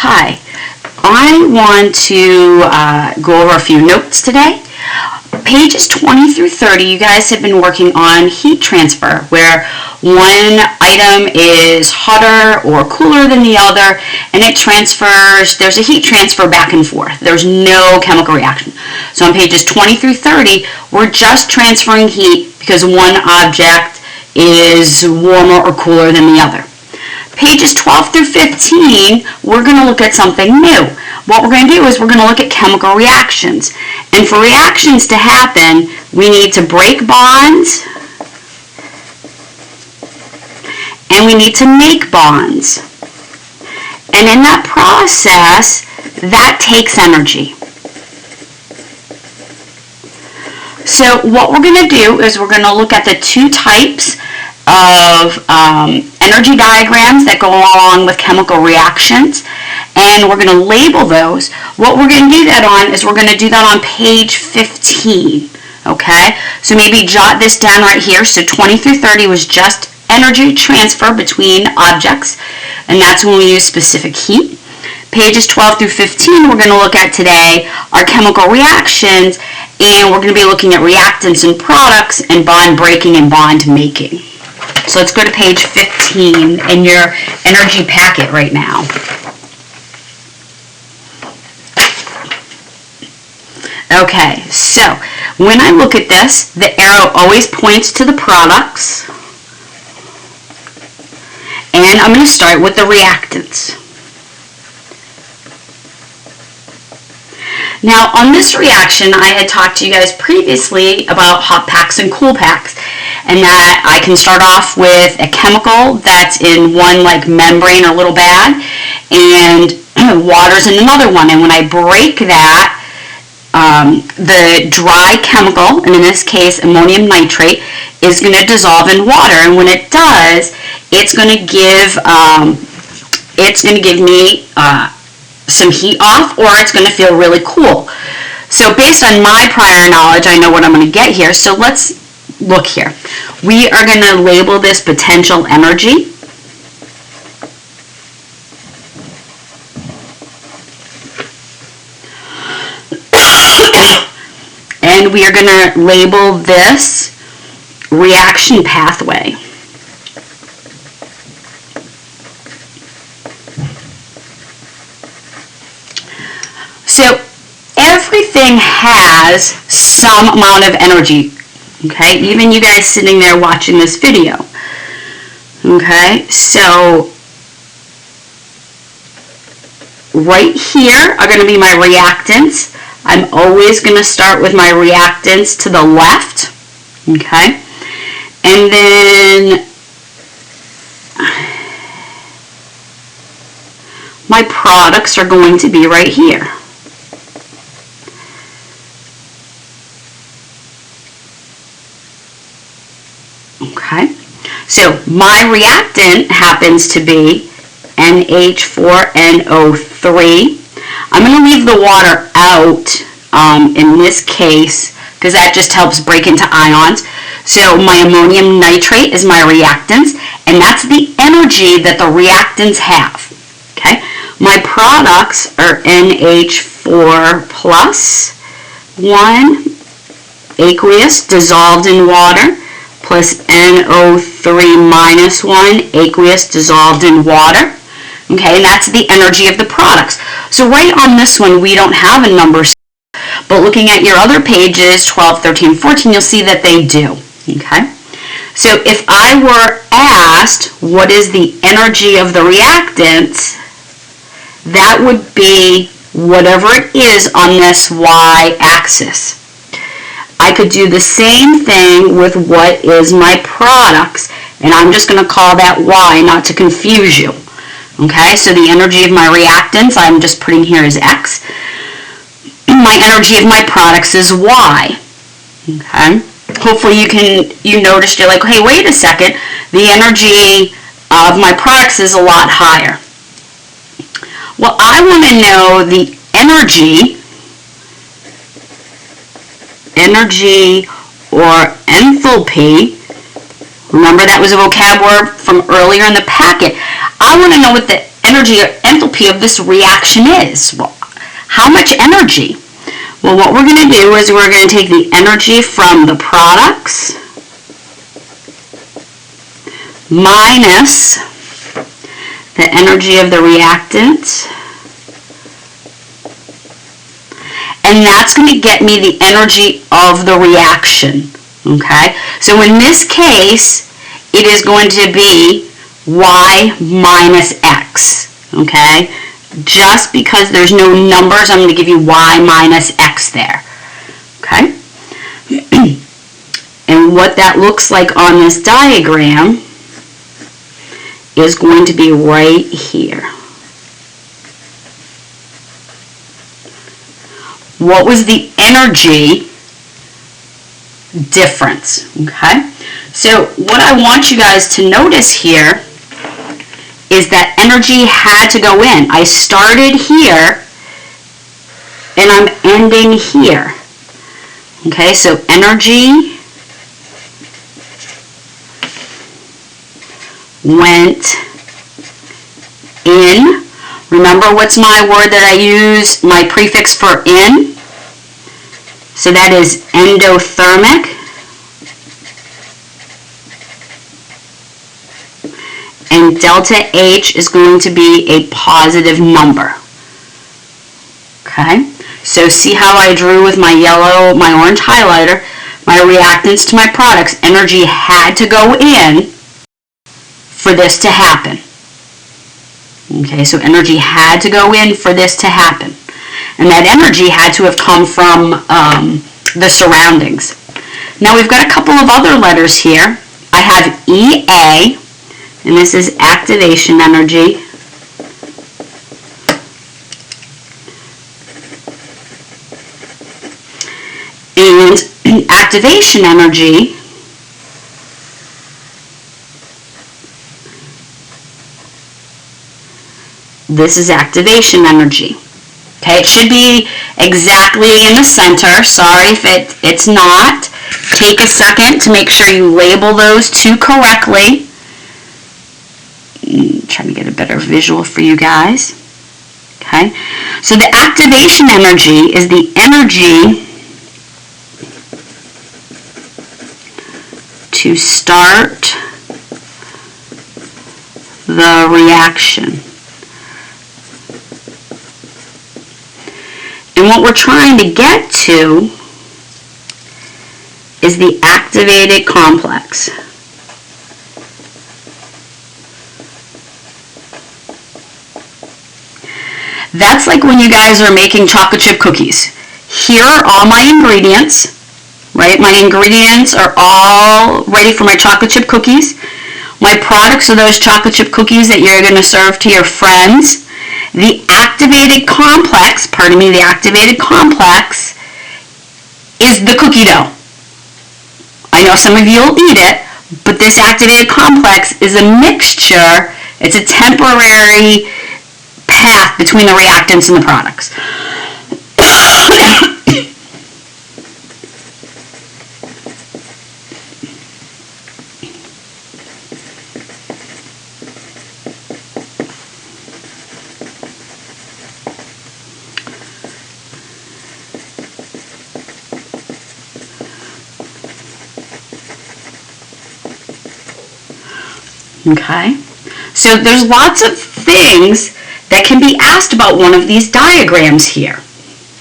Hi, I want to go over a few notes today. Pages 20 through 30, you guys have been working on heat transfer, where one item is hotter or cooler than the other, and it transfers, there's a heat transfer back and forth. There's no chemical reaction. So on pages 20 through 30, we're just transferring heat because one object is warmer or cooler than the other. Pages 12 through 15, we're going to look at something new. What we're going to do is we're going to look at chemical reactions. And for reactions to happen, we need to break bonds and we need to make bonds. And in that process, that takes energy. So what we're going to do is we're going to look at the two types of energy diagrams that go along with chemical reactions, and we're going to label those. What we're going to do that on is we're going to do that on page 15, okay? So maybe jot this down right here. So 20 through 30 was just energy transfer between objects, and that's when we use specific heat. Pages 12 through 15 we're going to look at today are chemical reactions, and we're going to be looking at reactants and products and bond breaking and bond making. So let's go to page 15 in your energy packet right now. Okay, so when I look at this, the arrow always points to the products. And I'm going to start with the reactants. Now, on this reaction, I had talked to you guys previously about hot packs and cool packs, and that I can start off with a chemical that's in one like membrane or little bag, and water's in another one. And when I break that, the dry chemical, and in this case ammonium nitrate, is going to dissolve in water. And when it does, it's going to give me some heat off, or it's going to feel really cool. So based on my prior knowledge, I know what I'm going to get here. So let's look here. We are going to label this potential energy. And we are going to label this reaction pathway. So everything has some amount of energy, okay? Even you guys sitting there watching this video, okay? So right here are going to be my reactants. I'm always going to start with my reactants to the left, okay? And then my products are going to be right here. Okay, so my reactant happens to be NH4NO3. I'm going to leave the water out in this case because that just helps break into ions. So my ammonium nitrate is my reactants, and that's the energy that the reactants have. Okay, my products are NH4 plus 1 aqueous dissolved in water, plus NO3 minus 1 aqueous dissolved in water. Okay, and that's the energy of the products. So right on this one, we don't have a number, but looking at your other pages, 12, 13, 14, you'll see that they do. Okay, so if I were asked what is the energy of the reactant, that would be whatever it is on this y-axis. I could do the same thing with what is my products, and I'm just going to call that y, not to confuse you. Okay, so the energy of my reactants, I'm just putting here as x. My energy of my products is y. Okay, hopefully you noticed, you're like, hey, wait a second, the energy of my products is a lot higher. Well, I want to know the energy or enthalpy. Remember, that was a vocab word from earlier in the packet. I want to know what the energy or enthalpy of this reaction is. Well, how much energy? Well, what we're going to do is we're going to take the energy from the products minus the energy of the reactant, and that's going to get me the energy of the reaction. Okay, so in this case, it is going to be y minus x. Okay, just because there's no numbers, I'm going to give you y minus x there. Okay, and what that looks like on this diagram is going to be right here. What was the energy difference? Okay, so what I want you guys to notice here is that energy had to go in. I started here and I'm ending here. Okay, so energy went in. Remember, what's my word that I use, my prefix for in? So that is endothermic. And delta H is going to be a positive number. Okay, so see how I drew with my yellow, my orange highlighter, my reactants to my products. Energy had to go in for this to happen. Okay, so energy had to go in for this to happen. And that energy had to have come from the surroundings. Now we've got a couple of other letters here. I have EA, and this is activation energy. And activation energy this is activation energy. Okay, it should be exactly in the center. Sorry if it's not. Take a second to make sure you label those two correctly. Try to get a better visual for you guys. Okay, so the activation energy is the energy to start the reaction. And what we're trying to get to is the activated complex. That's like when you guys are making chocolate chip cookies. Here are all my ingredients, right? My ingredients are all ready for my chocolate chip cookies. My products are those chocolate chip cookies that you're going to serve to your friends. The activated complex, the activated complex is the cookie dough. I know some of you will eat it, but this activated complex is a mixture. It's a temporary path between the reactants and the products. Okay, so there's lots of things that can be asked about one of these diagrams here.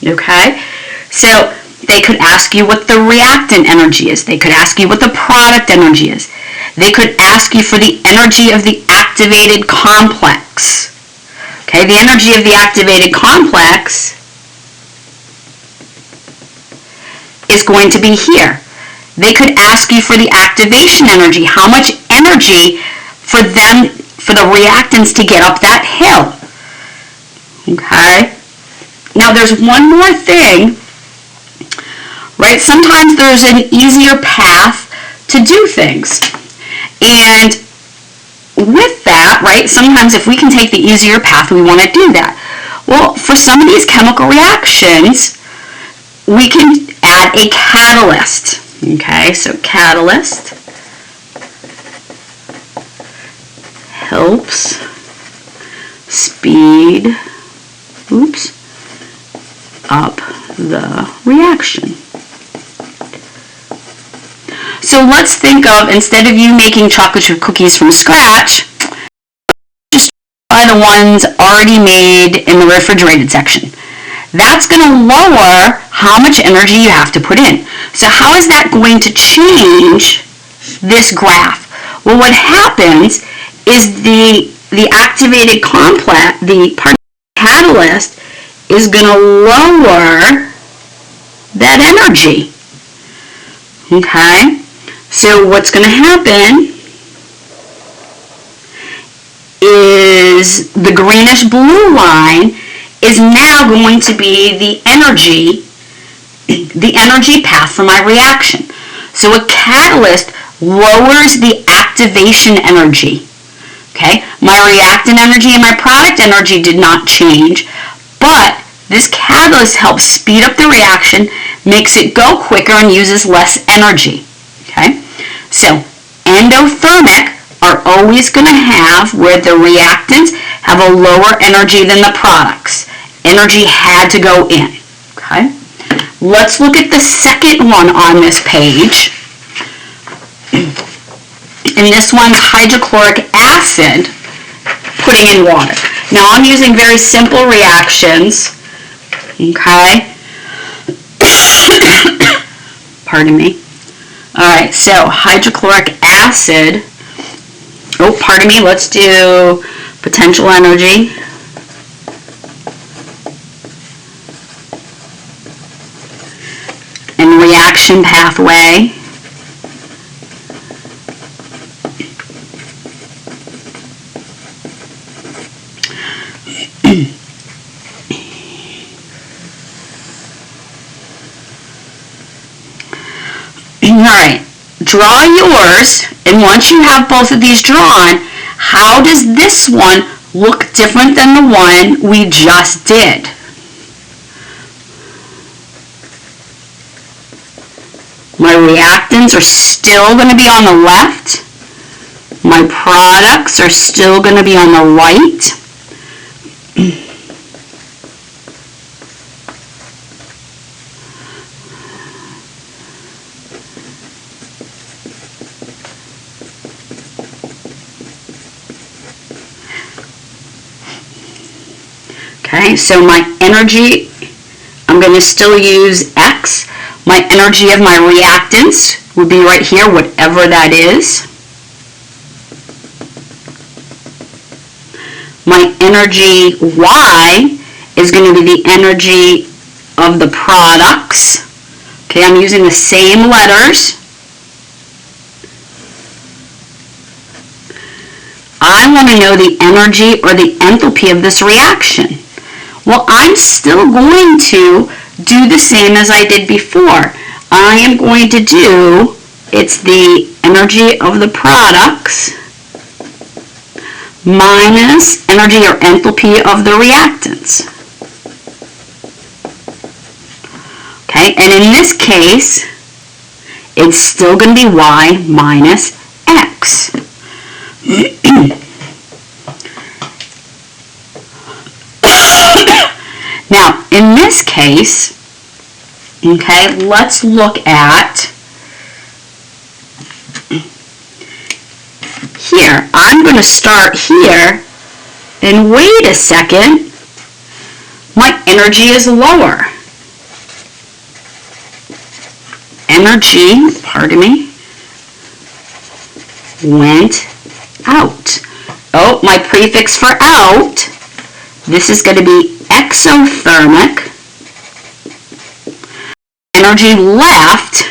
Okay, so they could ask you what the reactant energy is. They could ask you what the product energy is. They could ask you for the energy of the activated complex. Okay, the energy of the activated complex is going to be here. They could ask you for the activation energy, how much energy for the reactants to get up that hill. Okay? Now there's one more thing, right? Sometimes there's an easier path to do things. And with that, right, sometimes if we can take the easier path, we want to do that. Well, for some of these chemical reactions, we can add a catalyst. Okay, so catalyst helps speed, up the reaction. So let's think of, instead of you making chocolate chip cookies from scratch, just try the ones already made in the refrigerated section. That's going to lower how much energy you have to put in. So how is that going to change this graph? Well, what happens is the activated complex, the catalyst, is going to lower that energy. Okay? So what's going to happen is the greenish blue line is now going to be the energy path for my reaction. So a catalyst lowers the activation energy. Okay? My reactant energy and my product energy did not change, but this catalyst helps speed up the reaction, makes it go quicker, and uses less energy. Okay? So endothermic are always going to have where the reactants have a lower energy than the products. Energy had to go in. Okay? Let's look at the second one on this page. And this one's hydrochloric acid putting in water. Now I'm using very simple reactions. Okay? Pardon me. Alright, so hydrochloric acid. Oh, pardon me. Let's do potential energy. And reaction pathway. Alright, draw yours, and once you have both of these drawn, how does this one look different than the one we just did? My reactants are still going to be on the left. My products are still going to be on the right. Okay, so my energy, I'm going to still use X. My energy of my reactants would be right here, whatever that is. My energy Y is going to be the energy of the products. Okay, I'm using the same letters. I want to know the energy or the enthalpy of this reaction. Well, I'm still going to do the same as I did before. I am going to do, it's the energy of the products minus energy or enthalpy of the reactants. Okay, and in this case, it's still going to be Y minus X. Now, in this case, okay, let's look at here. I'm going to start here, and wait a second, my energy is lower. Energy, pardon me, went out. Oh, my prefix for out, this is going to be exothermic. Energy left,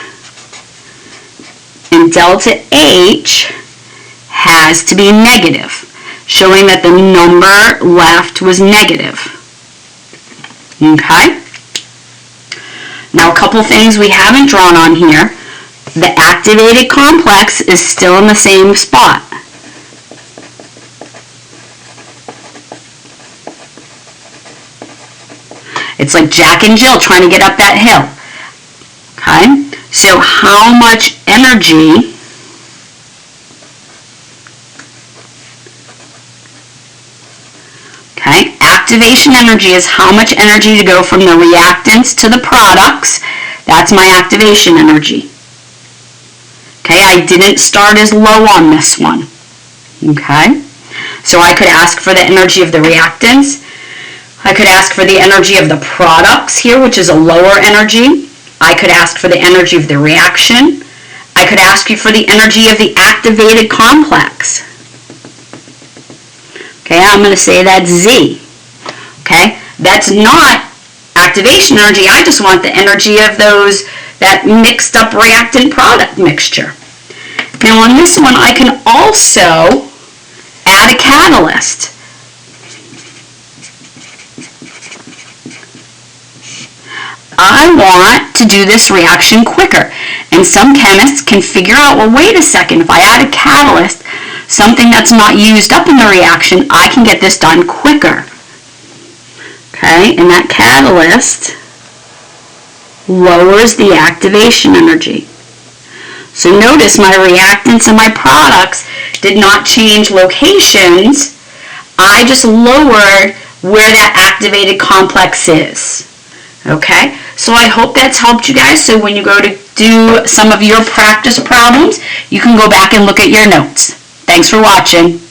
and delta H has to be negative, showing that the number left was negative. Okay? Now a couple things we haven't drawn on here. The activated complex is still in the same spot. It's like Jack and Jill trying to get up that hill. Okay? So how much energy activation energy is how much energy to go from the reactants to the products. That's my activation energy. Okay, I didn't start as low on this one. Okay, so I could ask for the energy of the reactants. I could ask for the energy of the products here, which is a lower energy. I could ask for the energy of the reaction. I could ask you for the energy of the activated complex. Okay, I'm going to say that's Z. Okay, that's not activation energy. I just want the energy of that mixed up reactant product mixture. Now on this one, I can also add a catalyst. I want to do this reaction quicker. And some chemists can figure out, well, wait a second, if I add a catalyst, something that's not used up in the reaction, I can get this done quicker. Okay, and that catalyst lowers the activation energy. So notice my reactants and my products did not change locations. I just lowered where that activated complex is. Okay, so I hope that's helped you guys. So when you go to do some of your practice problems, you can go back and look at your notes. Thanks for watching.